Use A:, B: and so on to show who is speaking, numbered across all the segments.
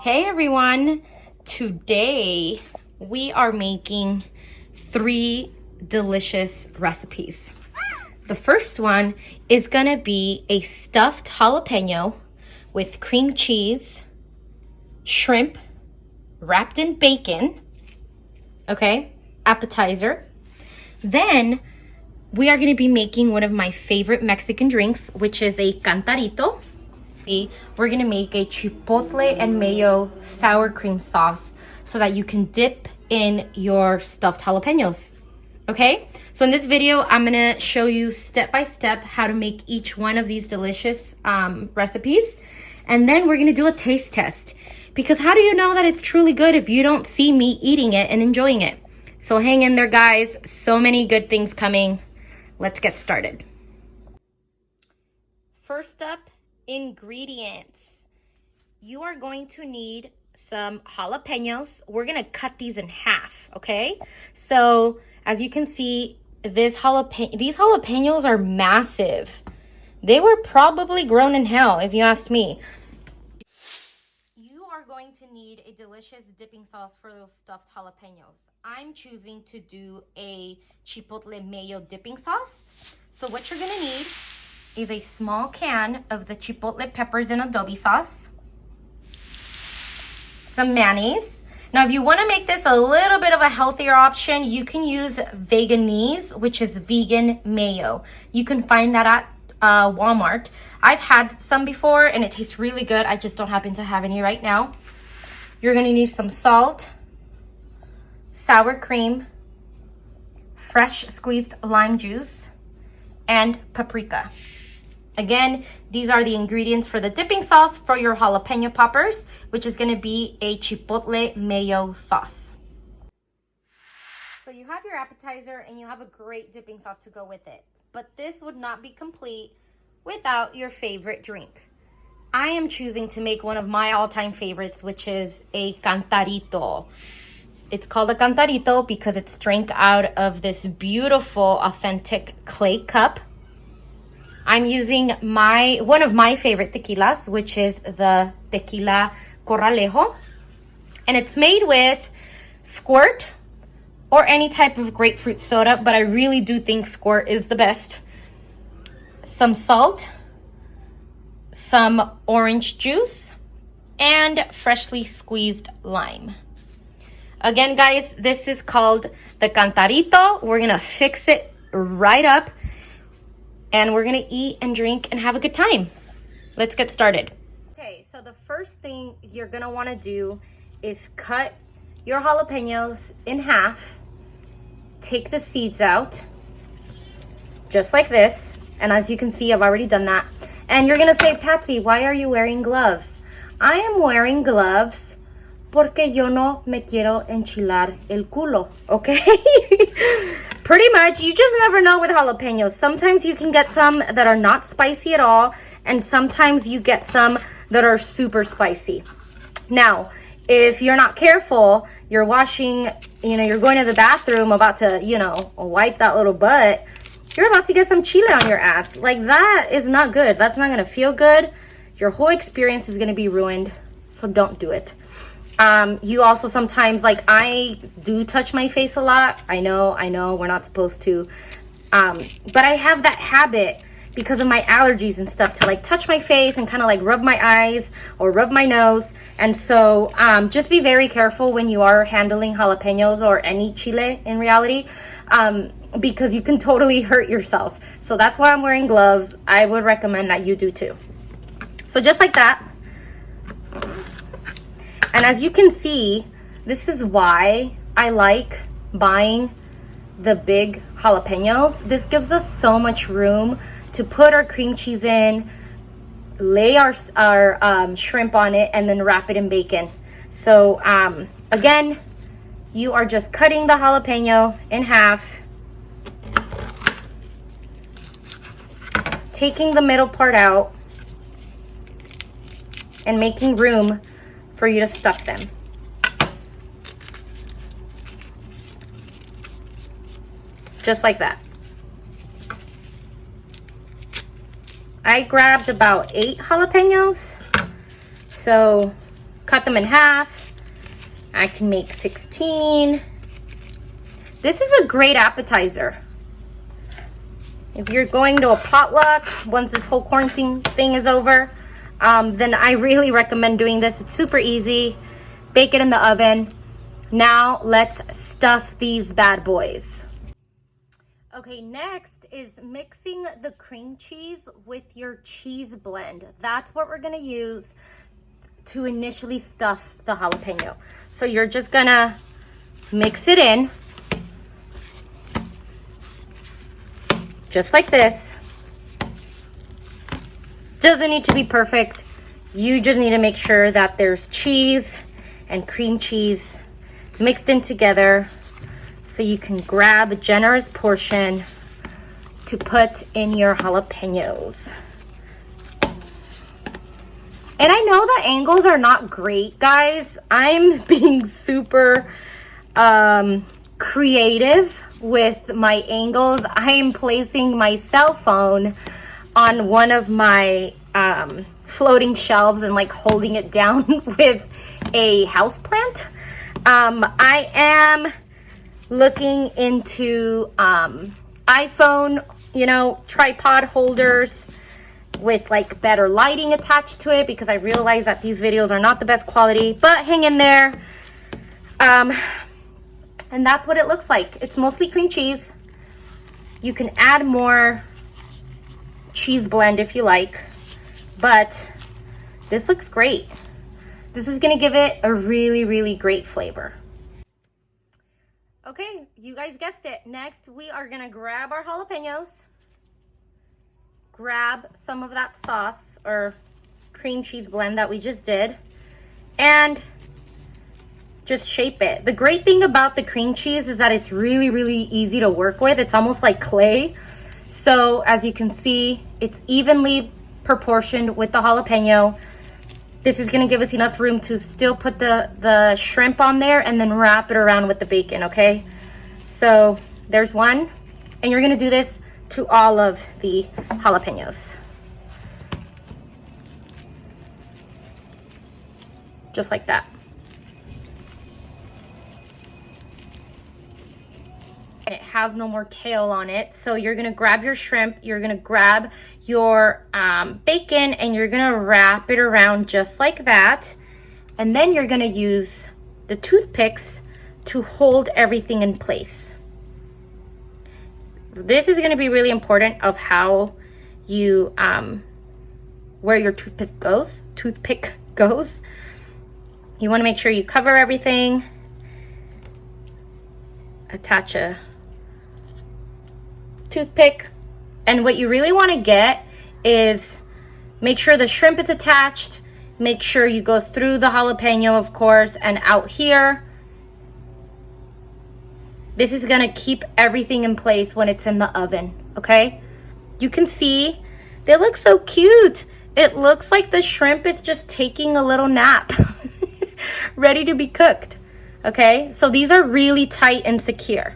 A: Hey everyone, today we are making 3 delicious recipes. The first one is gonna be a stuffed jalapeno with cream cheese, shrimp, wrapped in bacon, okay, appetizer. Then we are gonna be making one of my favorite Mexican drinks, which is a Cantarito. We're gonna make a Chipotle and Mayo sour cream sauce so that you can dip in your stuffed jalapenos. Okay, so in this video, I'm gonna show you step by step how to make each one of these delicious recipes. And then we're gonna do a taste test, because how do you know that it's truly good if you don't see me eating it and enjoying it? So hang in there, guys. So many good things coming. Let's get started. First up, ingredients. You are going to need some jalapenos. We're gonna cut these in half, okay? So as you can see, these jalapenos are massive. They were probably grown in hell, if you asked me. You are going to need a delicious dipping sauce for those stuffed jalapenos. I'm choosing to do a Chipotle Mayo dipping sauce. So what you're gonna need is a small can of the Chipotle peppers and Adobo sauce, some mayonnaise. Now, if you want to make this a little bit of a healthier option, you can use veganese, which is vegan mayo. You can find that at Walmart. I've had some before and it tastes really good. I just don't happen to have any right now. You're going to need some salt, sour cream, fresh squeezed lime juice, and paprika. Again, these are the ingredients for the dipping sauce for your Jalapeno Poppers, which is gonna be a Chipotle Mayo sauce. So you have your appetizer and you have a great dipping sauce to go with it. But this would not be complete without your favorite drink. I am choosing to make one of my all-time favorites, which is a Cantarito. It's called a Cantarito because it's drank out of this beautiful, authentic clay cup. I'm using one of my favorite tequilas, which is the Tequila Corralejo. And it's made with SQUIRT or any type of grapefruit soda, but I really do think SQUIRT is the best. Some salt, some orange juice, and freshly squeezed lime. Again, guys, this is called the Cantarito. We're gonna fix it right up. And we're gonna eat and drink and have a good time. Let's get started. Okay, so the first thing you're gonna wanna do is cut your jalapenos in half. Take the seeds out, just like this. And as you can see, I've already done that. And you're gonna say, Patsy, why are you wearing gloves? I am wearing gloves porque yo no me quiero enchilar el culo, okay? Pretty much, you just never know with jalapenos. Sometimes you can get some that are not spicy at all, and sometimes you get some that are super spicy. Now, if you're not careful, you're washing, you're going to the bathroom about to, wipe that little butt, you're about to get some chile on your ass. Like, that is not good. That's not gonna feel good. Your whole experience is gonna be ruined, so don't do it. You also sometimes, like, I do touch my face a lot. I know, we're not supposed to. But I have that habit because of my allergies and stuff to, like, touch my face and kind of, like, rub my eyes or rub my nose. And so just be very careful when you are handling jalapenos or any chile in reality, because you can totally hurt yourself. So that's why I'm wearing gloves. I would recommend that you do too. So just like that. And as you can see, this is why I like buying the big jalapenos. This gives us so much room to put our cream cheese in, lay our shrimp on it, and then wrap it in bacon. So again, you are just cutting the jalapeno in half, taking the middle part out, and making room for you to stuff them. Just like that. I grabbed about 8 jalapenos. So cut them in half. I can make 16. This is a great appetizer. If you're going to a potluck, once this whole quarantine thing is over, then I really recommend doing this. It's super easy. Bake it in the oven. Now let's stuff these bad boys. Okay, next is mixing the cream cheese with your cheese blend. That's what we're gonna use to initially stuff the jalapeno. So you're just gonna mix it in, just like this. Doesn't need to be perfect. You just need to make sure that there's cheese and cream cheese mixed in together, so you can grab a generous portion to put in your jalapenos. And I know the angles are not great, guys. I'm being super creative with my angles. I am placing my cell phone on one of my floating shelves and like holding it down with a house plant. I am looking into iPhone, you know, tripod holders with like better lighting attached to it, because I realize that these videos are not the best quality, but hang in there. And that's what it looks like. It's mostly cream cheese. You can add more cheese blend if you like, but this looks great. This is gonna give it a really, really great flavor. Okay, you guys guessed it. Next, we are gonna grab our jalapenos, grab some of that sauce or cream cheese blend that we just did, and just shape it. The great thing about the cream cheese is that it's really, really easy to work with. It's almost like clay. So as you can see, it's evenly proportioned with the jalapeno. This is gonna give us enough room to still put the shrimp on there and then wrap it around with the bacon, okay? So there's one, and you're gonna do this to all of the jalapenos. Just like that. It has no more tail on it, so you're gonna grab your shrimp, you're gonna grab your bacon, and you're gonna wrap it around just like that, and then you're gonna use the toothpicks to hold everything in place. This is gonna be really important of how you where your toothpick goes. You want to make sure you cover everything, attach a toothpick, and what you really want to get is make sure the shrimp is attached, make sure you go through the jalapeno, of course, and out here. This is going to keep everything in place when it's in the oven, okay? You can see they look so cute. It looks like the shrimp is just taking a little nap ready to be cooked, okay? So these are really tight and secure.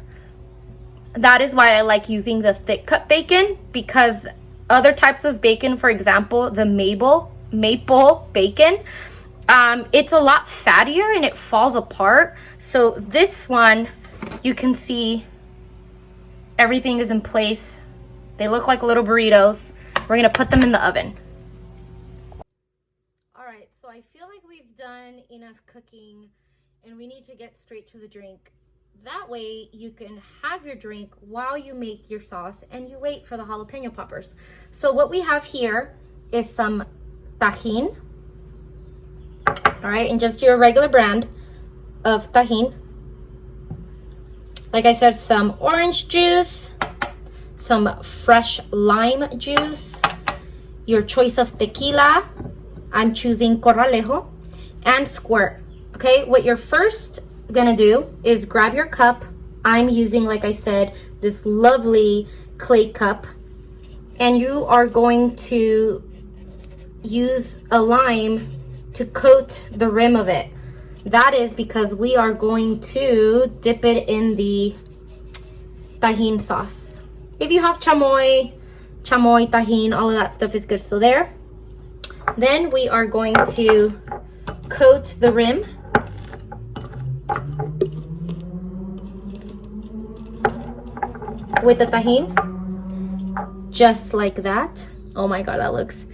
A: That is why I like using the thick cut bacon, because other types of bacon, for example, the maple bacon, it's a lot fattier and it falls apart. So this one, you can see everything is in place. They look like little burritos. We're gonna put them in the oven. All right, so I feel like we've done enough cooking and we need to get straight to the drink. That way you can have your drink while you make your sauce and you wait for the jalapeno poppers. So what we have here is some Tajin, all right, and just your regular brand of Tajin. Like I said, some orange juice, some fresh lime juice, your choice of tequila. I'm choosing Corralejo, and SQUIRT. Okay, what you're first gonna do is grab your cup. I'm using, like I said, this lovely clay cup, and you are going to use a lime to coat the rim of it. That is because we are going to dip it in the Tajin sauce. If you have chamoy, Tajin, all of that stuff is good still there. Then we are going to coat the rim. With the Tajin. Just like that. Oh my God, that looks...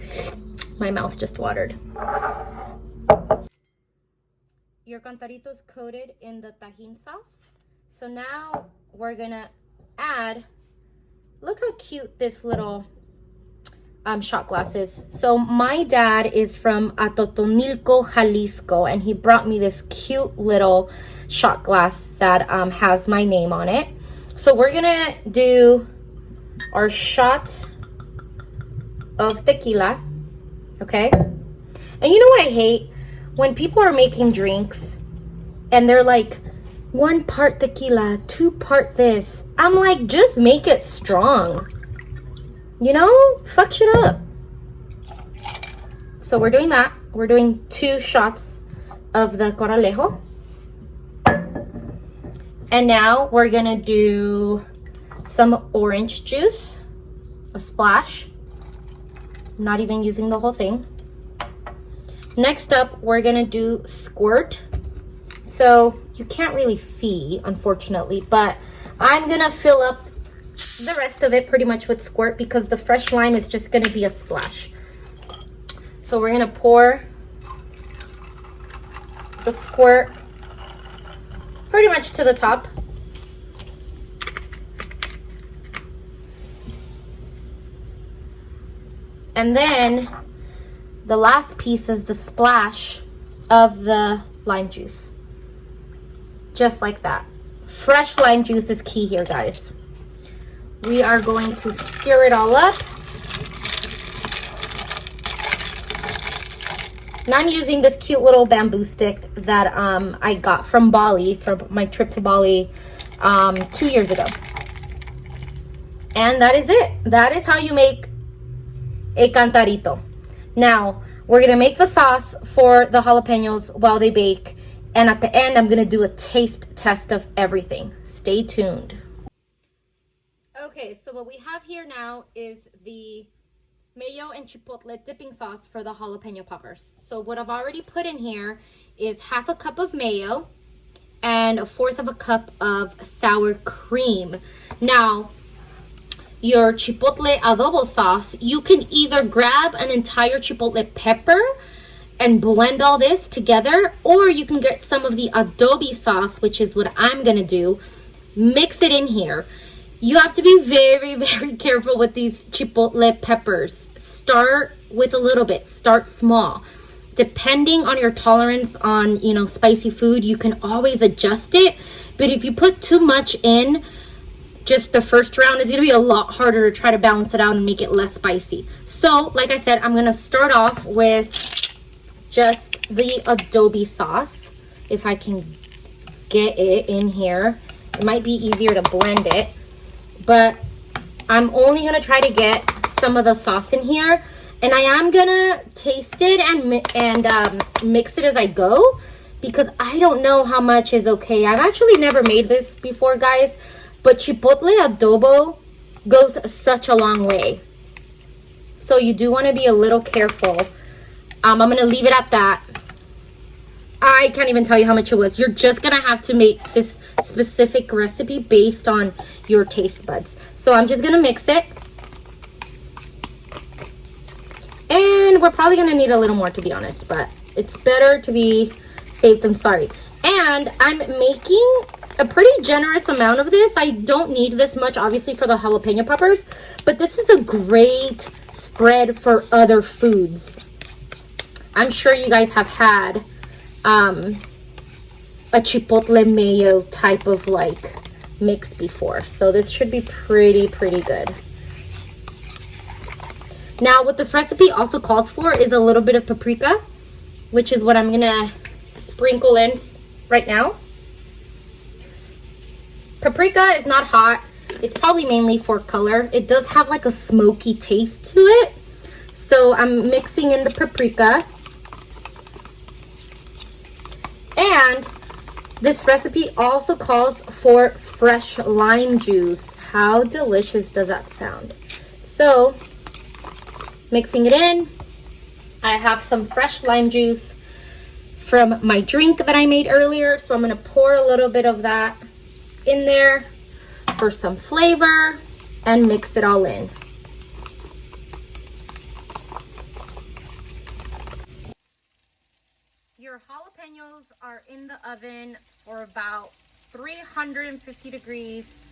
A: My mouth just watered. Your Cantarito is coated in the Tajin sauce. So now we're gonna add... Look how cute this little shot glass is. So my dad is from Atotonilco, Jalisco, and he brought me this cute little shot glass that has my name on it. So we're gonna do our shot of tequila, okay? And you know what I hate? When people are making drinks and they're like, 1 part tequila, 2 part this. I'm like, just make it strong. You know? Fuck shit up. So we're doing that. We're doing 2 shots of the Coralejo. And now we're gonna do some orange juice. A splash. Not even using the whole thing. Next up, we're gonna do SQUIRT. So you can't really see, unfortunately, but I'm gonna fill up the rest of it pretty much with SQUIRT because the fresh lime is just gonna be a splash. So we're gonna pour the SQUIRT pretty much to the top. And then the last piece is the splash of the lime juice. Just like that. Fresh lime juice is key here, guys. We are going to stir it all up. Now I'm using this cute little bamboo stick that I got from Bali, from my trip to Bali 2 years ago. And that is it. That is how you make a cantarito. Now, we're gonna make the sauce for the jalapenos while they bake. And at the end, I'm gonna do a taste test of everything. Stay tuned. Okay, so what we have here now is the Mayo and Chipotle dipping sauce for the Jalapeno Poppers. So what I've already put in here is 1/2 cup of mayo and 1/4 cup of sour cream. Now, your Chipotle adobo sauce, you can either grab an entire Chipotle pepper and blend all this together, or you can get some of the adobo sauce, which is what I'm gonna do, mix it in here. You have to be very, very careful with these Chipotle peppers. Start with a little bit, start small. Depending on your tolerance on, you know, spicy food, you can always adjust it. But if you put too much in, just the first round is gonna be a lot harder to try to balance it out and make it less spicy. So, like I said, I'm gonna start off with just the adobo sauce. If I can get it in here. It might be easier to blend it. But I'm only gonna try to get some of the sauce in here. And I am gonna taste it and mix it as I go, because I don't know how much is okay. I've actually never made this before, guys. But Chipotle adobo goes such a long way. So you do want to be a little careful. I'm going to leave it at that. I can't even tell you how much it was. You're just going to have to make this specific recipe based on your taste buds. So I'm just going to mix it. And we're probably going to need a little more, to be honest. But it's better to be safe than sorry. And I'm making a pretty generous amount of this. I don't need this much, obviously, for the jalapeno poppers. But this is a great spread for other foods. I'm sure you guys have had a chipotle mayo type of like mix before. So this should be pretty good. Now what this recipe also calls for is a little bit of paprika, which is what I'm gonna sprinkle in right now. Paprika is not hot. It's probably mainly for color. It does have like a smoky taste to it. So I'm mixing in the paprika. And this recipe also calls for fresh lime juice. How delicious does that sound? So, mixing it in. I have some fresh lime juice. from my drink that I made earlier. So I'm gonna pour a little bit of that in there for some flavor and mix it all in. Your jalapenos are in the oven for about 350 degrees,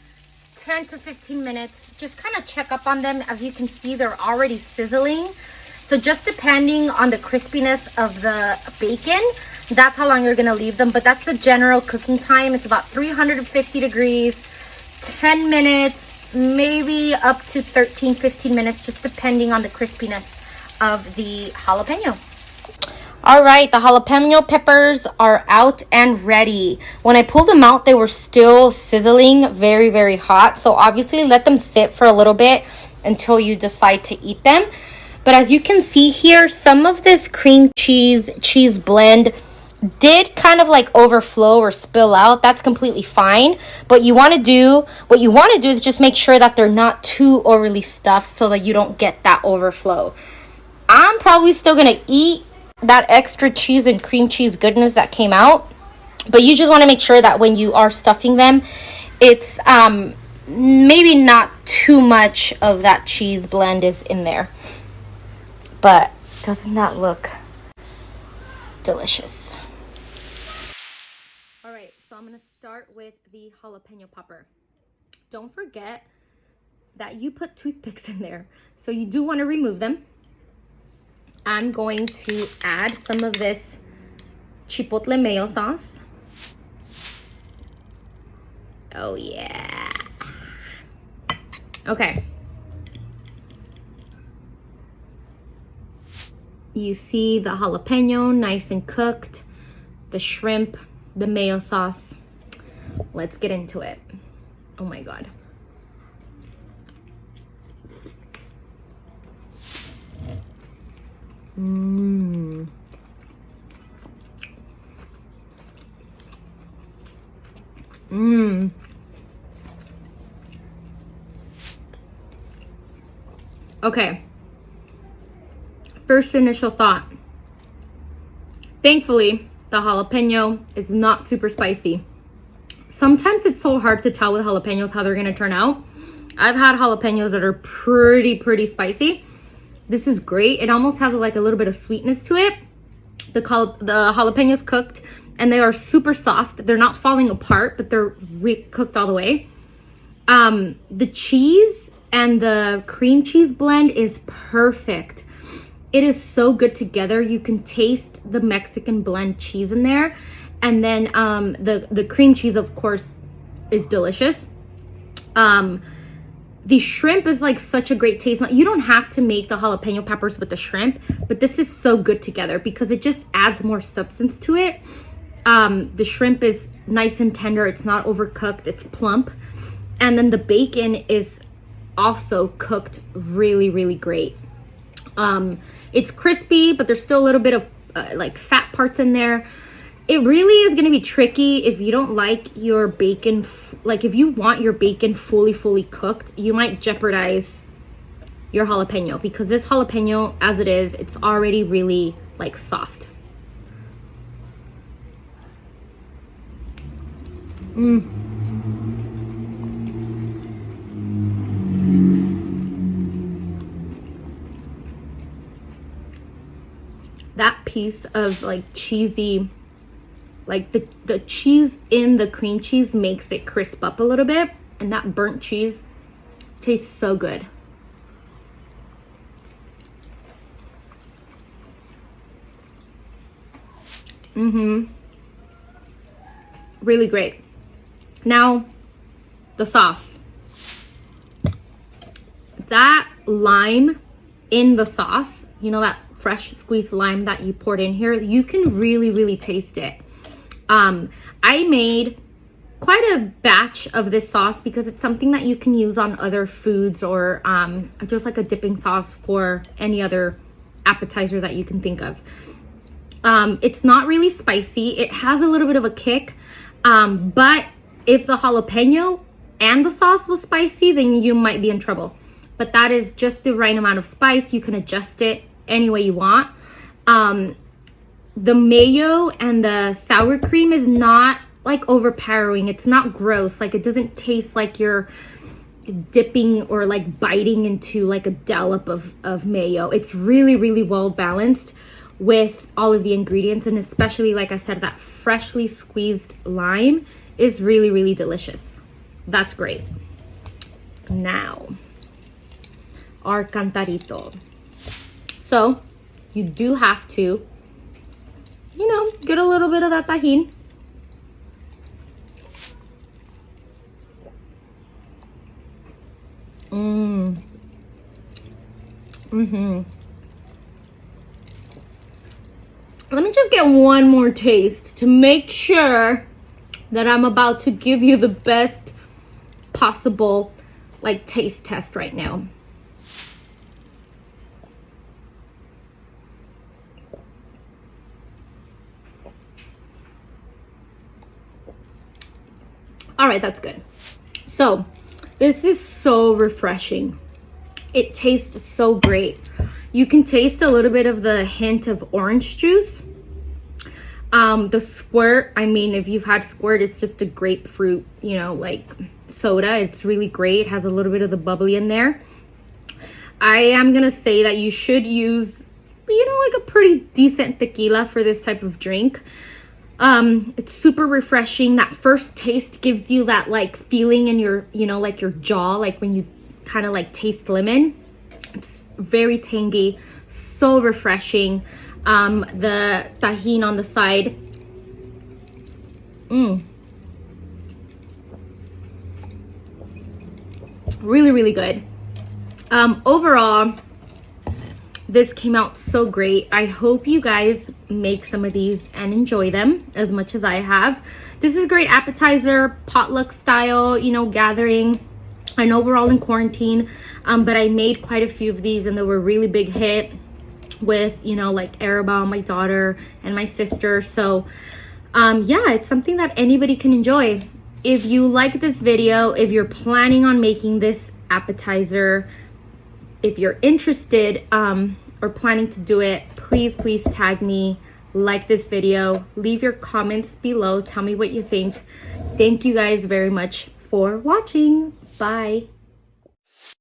A: 10 to 15 minutes. Just kind of check up on them. As you can see, they're already sizzling. So just depending on the crispiness of the bacon, that's how long you're gonna leave them. But that's the general cooking time. It's about 350 degrees, 10 minutes, maybe up to 13, 15 minutes, just depending on the crispiness of the jalapeno. All right, the jalapeno peppers are out and ready. When I pulled them out, they were still sizzling, very, very hot. So obviously let them sit for a little bit until you decide to eat them. But as you can see here, some of this cream cheese blend did kind of like overflow or spill out. That's completely fine. But what you want to do is just make sure that they're not too overly stuffed so that you don't get that overflow. I'm probably still going to eat that extra cheese and cream cheese goodness that came out. But you just want to make sure that when you are stuffing them, it's maybe not too much of that cheese blend is in there. But doesn't that look delicious? All right, so I'm gonna start with the jalapeno popper. Don't forget that you put toothpicks in there, so you do want to remove them. I'm going to add some of this Chipotle mayo sauce. Oh yeah. Okay. You see the jalapeno nice and cooked, the shrimp, the mayo sauce. Let's get into it. Oh my God. Mmm. Mmm. Okay. First initial thought. Thankfully, the jalapeno is not super spicy. Sometimes it's so hard to tell with jalapenos how they're going to turn out. I've had jalapenos that are pretty spicy. This is great. It almost has like a little bit of sweetness to it. The jalapenos cooked and they are super soft. They're not falling apart, but they're cooked all the way. The cheese and the cream cheese blend is perfect. It is so good together. You can taste the Mexican blend cheese in there. And then the cream cheese, of course, is delicious. The shrimp is like such a great taste. You don't have to make the jalapeno peppers with the shrimp, but this is so good together because it just adds more substance to it. The shrimp is nice and tender. It's not overcooked. It's plump. And then the bacon is also cooked really great. It's crispy, but there's still a little bit of like fat parts in there. It really is going to be tricky if you don't like your bacon. Like if you want your bacon fully cooked, you might jeopardize your jalapeno because this jalapeno, as it is, it's already really like soft. That piece of like cheesy, like the cheese in the cream cheese makes it crisp up a little bit, and that burnt cheese tastes so good. Really great. Now, the sauce. That lime in the sauce, you know, that fresh squeezed lime that you poured in here, you can really taste it. I made quite a batch of this sauce because it's something that you can use on other foods or just like a dipping sauce for any other appetizer that you can think of. It's not really spicy. It has a little bit of a kick, but if the jalapeno and the sauce was spicy, then you might be in trouble. But that is just the right amount of spice. You can adjust it any way you want. the mayo and the sour cream is not like overpowering. It's not gross. Like it doesn't taste like you're dipping or like biting into like a dollop of mayo. It's really, really well balanced with all of the ingredients, and especially, like I said, that freshly squeezed lime is really, really delicious. That's great. Now, our Cantarito. So, you do have to, you know, get a little bit of that Tajin. Let me just get one more taste to make sure that I'm about to give you the best possible like taste test right now. All right, that's good. So this is so refreshing. It tastes so great. You can taste a little bit of the hint of orange juice. The SQUIRT, I mean, if you've had SQUIRT, it's just a grapefruit, you know, like soda. It's really great. It has a little bit of the bubbly in there. I am gonna say that you should use, you know, like a pretty decent tequila for this type of drink. It's super refreshing. That first taste gives you that like feeling in your, you know, like your jaw, like when you kind of like taste lemon. It's very tangy, so refreshing. The Tajin on the side. Really, really good. Overall, this came out so great. I hope you guys make some of these and enjoy them as much as I have. This is a great appetizer, potluck style, you know, gathering. I know we're all in quarantine, but I made quite a few of these and they were a really big hit with, you know, like Arabelle, my daughter, and my sister. So yeah, it's something that anybody can enjoy. If you like this video, if you're planning on making this appetizer, if you're interested or planning to do it, please tag me, like this video, leave your comments below, tell me what you think. Thank you guys very much for watching. Bye.